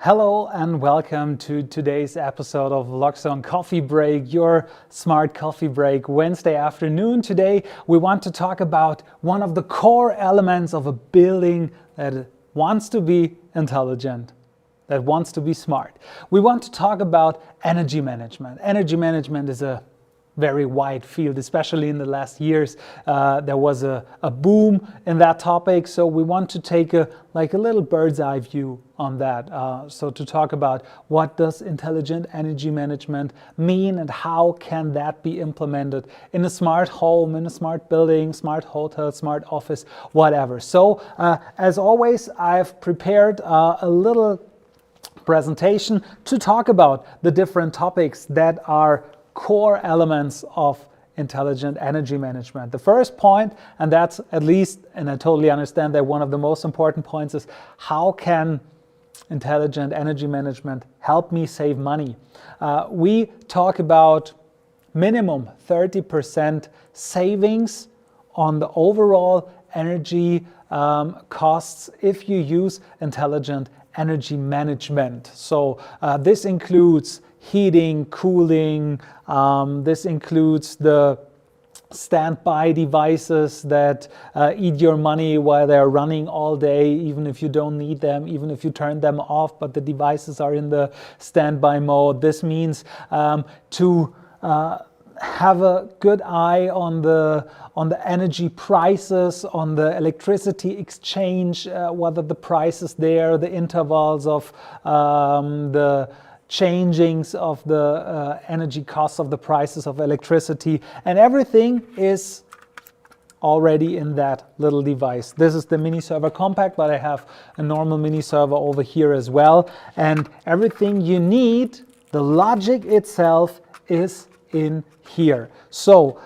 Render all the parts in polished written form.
Hello and welcome to today's episode of Loxone Coffee Break, your smart coffee break Wednesday afternoon. Today we want to talk about one of the core elements of a building that wants to be intelligent, that wants to be smart. We want to talk about energy management. Energy management is a very wide field, especially in the last years. There was a boom in that topic, so we want to take a little bird's eye view on that. So to talk about what does intelligent energy management mean and how can that be implemented in a smart home, in a smart building, smart hotel, smart office, whatever. So as always, I've prepared a little presentation to talk about the different topics that are core elements of intelligent energy management. The first point, and that's at least, and I totally understand that one of the most important points, is how can intelligent energy management help me save money? We talk about minimum 30% savings on the overall energy costs if you use intelligent energy management. So this includes heating, cooling, this includes the standby devices that eat your money while they're running all day, even if you don't need them, even if you turn them off, but the devices are in the standby mode. This means to have a good eye on the energy prices, on the electricity exchange, whether the price is there, the intervals of the changings of the energy costs of the prices of electricity, and everything is already in that little device. This is the mini server compact, but I have a normal mini server over here as well, and everything you need, the logic itself, is in here. So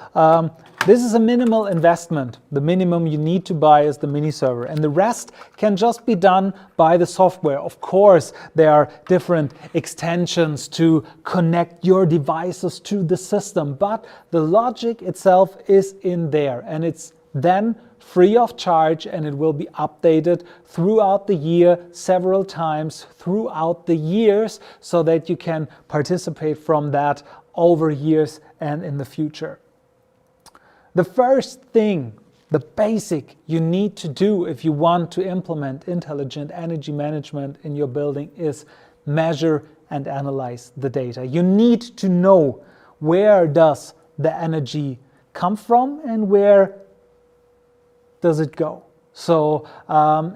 this is a minimal investment. The minimum you need to buy is the mini server, and the rest can just be done by the software. Of course, there are different extensions to connect your devices to the system, but the logic itself is in there, and it's then free of charge, and it will be updated throughout the year several times throughout the years, so that you can participate from that over years and in the future. The first thing, the basic you need to do if you want to implement intelligent energy management in your building is measure and analyze the data. You need to know where does the energy come from and where does it go. So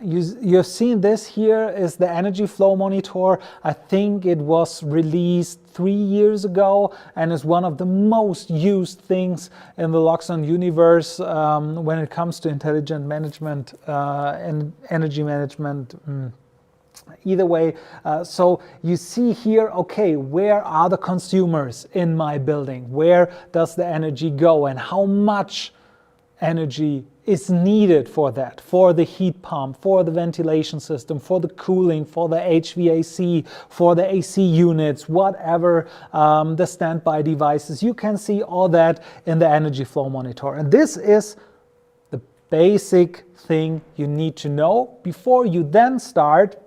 you've seen this here is the energy flow monitor. I think it was released 3 years ago and is one of the most used things in the Loxone universe when it comes to intelligent management and energy management. Either way, so you see here, okay, where are the consumers in my building? Where does the energy go and how much energy is needed for that, for the heat pump, for the ventilation system, for the cooling, for the HVAC, for the AC units, whatever the standby devices. You can see all that in the energy flow monitor. And this is the basic thing you need to know before you then start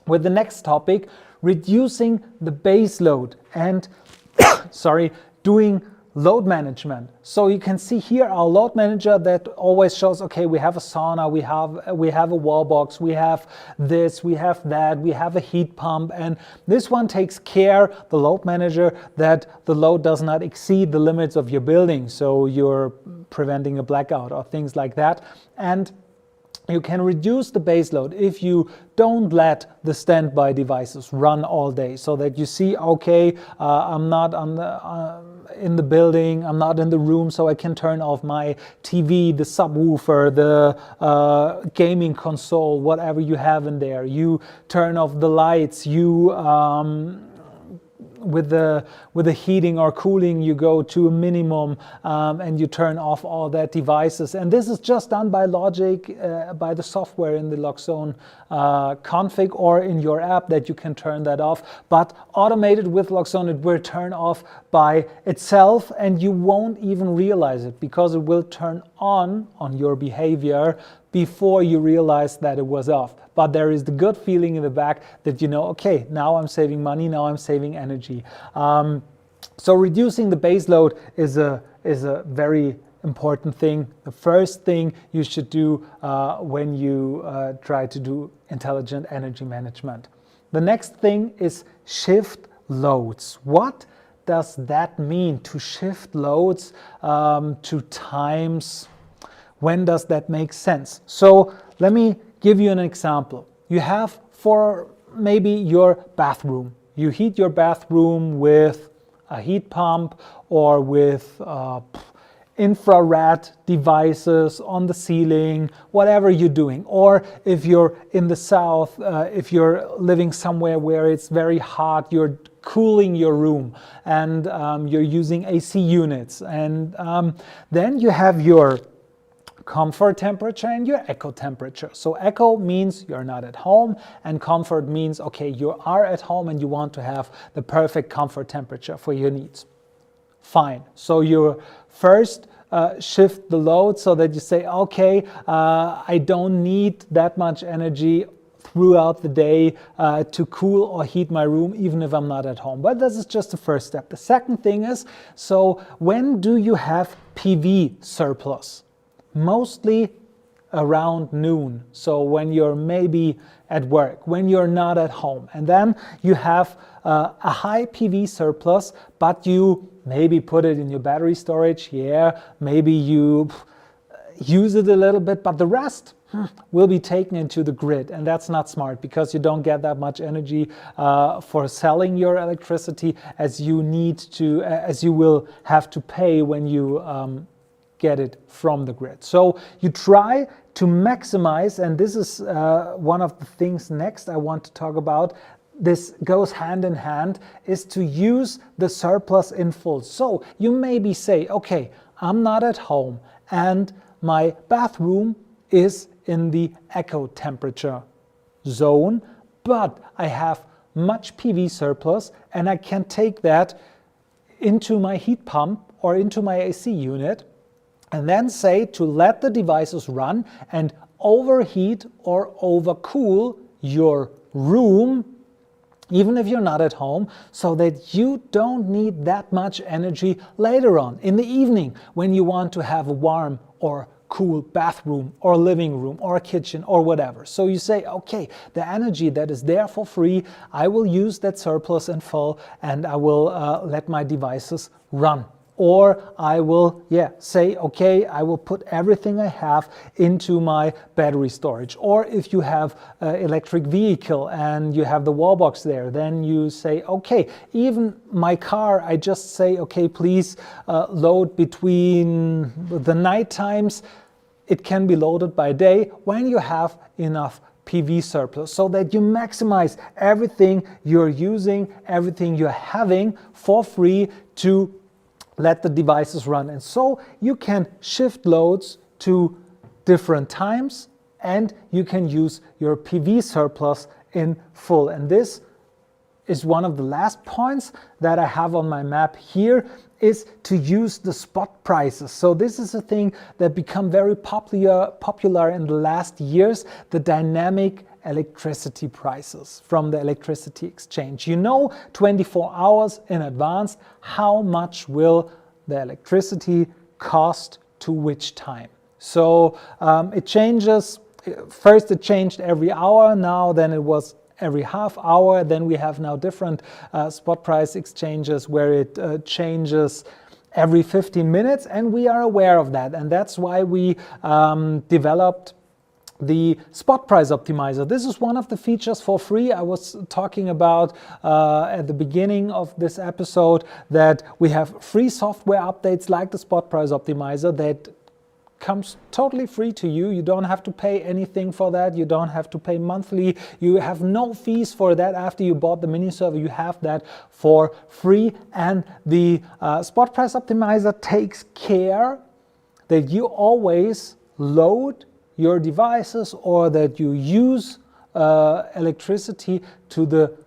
with the next topic, reducing the base load and doing load management. So you can see here our load manager that always shows, okay, we have a sauna, we have a wall box, we have this, we have that, we have a heat pump, and this one takes care, the load manager, that the load does not exceed the limits of your building, so you're preventing a blackout or things like that. And you can reduce the base load if you don't let the standby devices run all day, so that you see, okay, I'm not in the building, I'm not in the room, so I can turn off my TV, the subwoofer, the gaming console, whatever you have in there. You turn off the lights, you with the heating or cooling, you go to a minimum and you turn off all that devices. And this is just done by logic, by the software in the Loxone config or in your app that you can turn that off. But automated with Loxone, it will turn off by itself and you won't even realize it because it will turn on your behavior before you realize that it was off. But there is the good feeling in the back that you know, okay, now I'm saving money, now I'm saving energy. So reducing the base load is a very important thing. The first thing you should do when you try to do intelligent energy management. The next thing is shift loads. What does that mean, to shift loads to times? When does that make sense? So let me give you an example. You have for maybe your bathroom. You heat your bathroom with a heat pump or with infrared devices on the ceiling, whatever you're doing. Or if you're in the south, if you're living somewhere where it's very hot, you're cooling your room and you're using AC units. And then you have your comfort temperature and your echo temperature. So echo means you're not at home, and comfort means, okay, you are at home and you want to have the perfect comfort temperature for your needs. Fine. So you first shift the load so that you say, okay, I don't need that much energy throughout the day to cool or heat my room, even if I'm not at home. But this is just the first step. The second thing is, so when do you have PV surplus? Mostly around noon. So when you're maybe at work, when you're not at home. And then you have a high PV surplus, but you maybe put it in your battery storage. Yeah, maybe you use it a little bit, but the rest will be taken into the grid, and that's not smart because you don't get that much energy for selling your electricity as you need to, as you will have to pay when you get it from the grid. So you try to maximize, and this is one of the things next I want to talk about. This goes hand in hand, is to use the surplus in full. So you maybe say, okay, I'm not at home and my bathroom is in the echo temperature zone, but I have much PV surplus and I can take that into my heat pump or into my AC unit and then say to let the devices run and overheat or overcool your room, even if you're not at home, so that you don't need that much energy later on in the evening when you want to have a warm or cool bathroom or living room or kitchen or whatever. So you say, okay, the energy that is there for free, I will use that surplus in full and I will let my devices run. Or I will, say, okay, I will put everything I have into my battery storage. Or if you have an electric vehicle and you have the wall box there, then you say, okay, even my car, I just say, okay, please load between the night times. It can be loaded by day when you have enough PV surplus, so that you maximize everything you're using, everything you're having for free to let the devices run. And so you can shift loads to different times and you can use your PV surplus in full. And this is one of the last points that I have on my map here, is to use the spot prices. So this is a thing that become very popular in the last years, the dynamic electricity prices from the electricity exchange. You know 24 hours in advance how much will the electricity cost to which time. So it changes. First it changed every hour, now then it was every half hour. Then we have now different spot price exchanges where it changes every 15 minutes, and we are aware of that. And that's why we developed the spot price optimizer. This is one of the features for free I was talking about at the beginning of this episode, that we have free software updates like the spot price optimizer that comes totally free to you. You don't have to pay anything for that. You don't have to pay monthly. You have no fees for that. After you bought the mini server, you have that for free. And the spot price optimizer takes care that you always load your devices or that you use electricity to the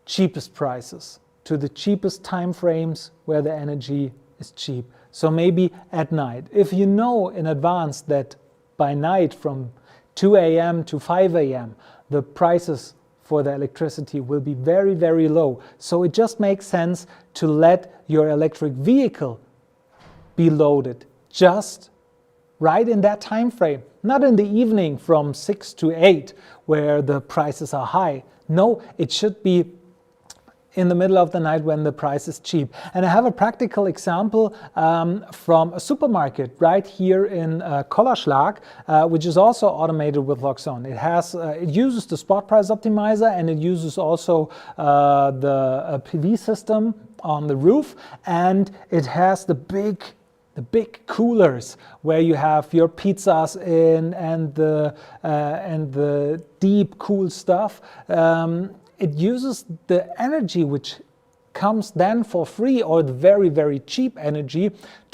cheapest prices, to the cheapest time frames where the energy is cheap. So maybe at night, if you know in advance that by night from 2 a.m. to 5 a.m., the prices for the electricity will be very, very low. So it just makes sense to let your electric vehicle be loaded just right in that time frame. Not in the evening from 6 to 8 where the prices are high. No, it should be in the middle of the night when the price is cheap. And I have a practical example from a supermarket right here in Kollerschlag, which is also automated with Loxone. It uses the spot price optimizer, and it uses also the PV system on the roof, and it has the big coolers where you have your pizzas in and the deep cool stuff. It uses the energy which comes then for free, or the very, very cheap energy,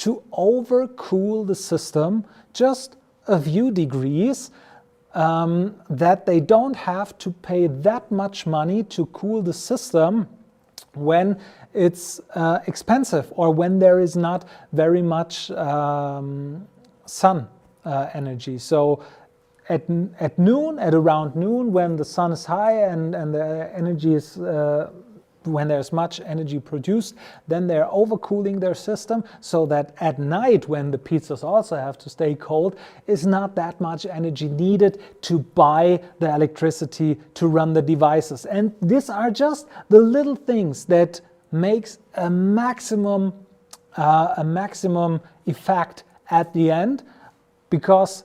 to overcool the system just a few degrees, that they don't have to pay that much money to cool the system when it's expensive, or when there is not very much sun energy. So at around noon, when the sun is high and the energy is when there's much energy produced, then they're overcooling their system, so that at night, when the pizzas also have to stay cold, is not that much energy needed to buy the electricity to run the devices. And these are just the little things that makes a maximum effect at the end, because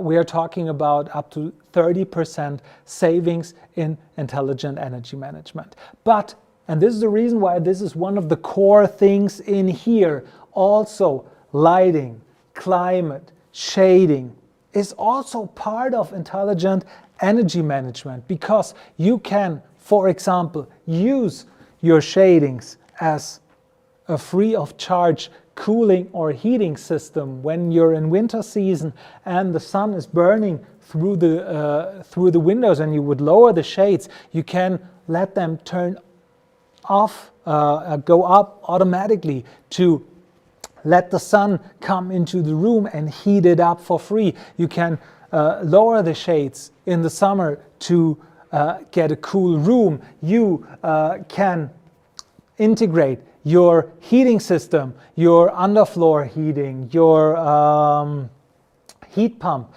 we are talking about up to 30% savings in intelligent energy management. But, and this is the reason why this is one of the core things in here, also lighting, climate, shading is also part of intelligent energy management, because you can, for example, use your shadings as a free of charge cooling or heating system when you're in winter season and the sun is burning through the windows, and you would lower the shades. You can let them turn off, go up automatically to let the sun come into the room and heat it up for free. You can lower the shades in the summer to get a cool room. You can integrate your heating system, your underfloor heating, your heat pump,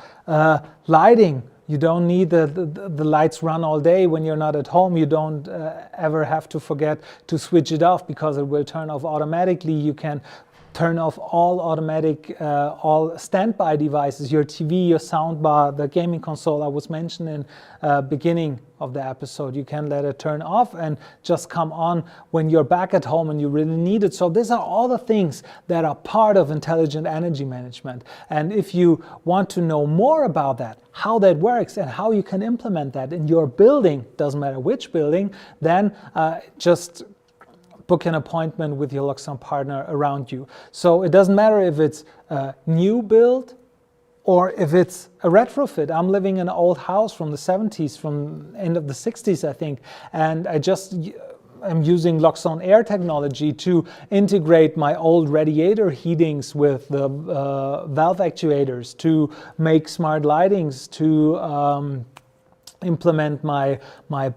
lighting. You don't need the lights run all day when you're not at home. You don't ever have to forget to switch it off, because it will turn off automatically. You can turn off all automatic, all standby devices, your TV, your soundbar, the gaming console I was mentioning beginning of the episode. You can let it turn off and just come on when you're back at home and you really need it. So these are all the things that are part of intelligent energy management. And if you want to know more about that, how that works and how you can implement that in your building, doesn't matter which building, then just book an appointment with your Loxone partner around you. So it doesn't matter if it's a new build or if it's a retrofit. I'm living in an old house from the 70s, from end of the 60s, I think, and I'm using Loxone Air technology to integrate my old radiator heatings with the valve actuators, to make smart lightings, to implement my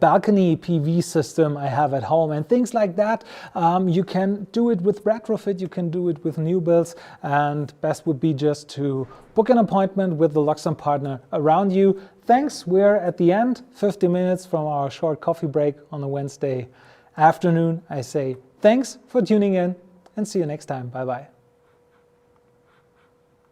balcony PV system I have at home, and things like that. You can do it with retrofit, you can do it with new builds, and best would be just to book an appointment with the Loxone partner around you. Thanks, we're at the end, 50 minutes from our short coffee break on a Wednesday afternoon. I say thanks for tuning in, and see you next time. Bye bye.